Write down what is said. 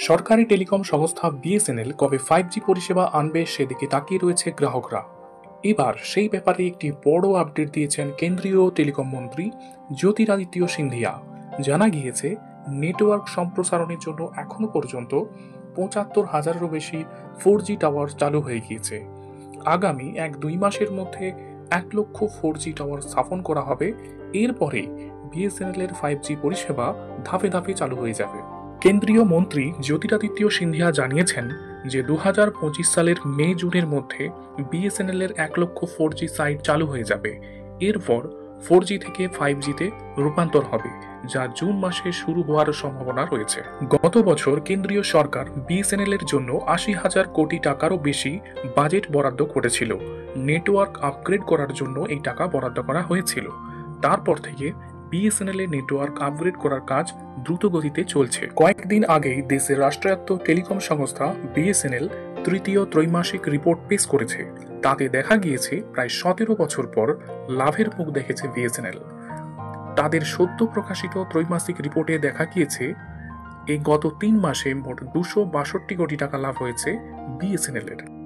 সরকারি টেলিকম সংস্থা বিএসএনএল কবে 5G পরিষেবা আনবে সেদিকে তাকিয়ে রয়েছে গ্রাহকরা। এবার সেই ব্যাপারে একটি বড় আপডেট দিয়েছেন কেন্দ্রীয় টেলিকম মন্ত্রী জ্যোতিরাদিত্য সিন্ধিয়া। জানা গিয়েছে, নেটওয়ার্ক সম্প্রসারণের জন্য এখনো পর্যন্ত ৭৫,০০০-এরও বেশি 4G টাওয়ার চালু হয়ে গিয়েছে। আগামী ১-২ মাসের মধ্যে ১,০০,০০০ 4G টাওয়ার স্থাপন করা হবে। এরপরে বিএসএনএল এর 5G পরিষেবা ধাপে ধাপে চালু হয়ে যাবে। কেন্দ্রীয় মন্ত্রী জ্যোতিরাদিত্য সিন্ধিয়া জানিয়েছেন যে ২০২৫ সালের মে-জুনের মধ্যে বিএসএনএল এর ১,০০,০০০ 4G সাইট চালু হয়ে যাবে। এরপর 4G থেকে 5G-তে রূপান্তর হবে, যা জুন মাসে শুরু হওয়ার সম্ভাবনা রয়েছে। গত বছর কেন্দ্রীয় সরকার বিএসএনএল এর জন্য ৮০,০০০ কোটি টাকারও বেশি বাজেট বরাদ্দ করেছিল। নেটওয়ার্ক আপগ্রেড করার জন্য এই টাকা বরাদ্দ করা হয়েছিল। তারপর থেকে বিএসএনএল এর নেটওয়ার্ক আপগ্রেড করার কাজ দ্রুত গতিতে চলছে। কয়েকদিন আগেই দেশের রাষ্ট্রায়ত্ত টেলিকম সংস্থা বিএসএনএল তৃতীয় ত্রৈমাসিক রিপোর্ট পেশ করেছে। তাতে দেখা গিয়েছে প্রায় ১৭ বছর পর লাভের মুখ দেখেছে বিএসএনএল। তাদের সদ্য প্রকাশিত ত্রৈমাসিক রিপোর্টে দেখা গিয়েছে এই গত ৩ মাসে মোট ২৬২ কোটি টাকা লাভ হয়েছে বিএসএনএল এর।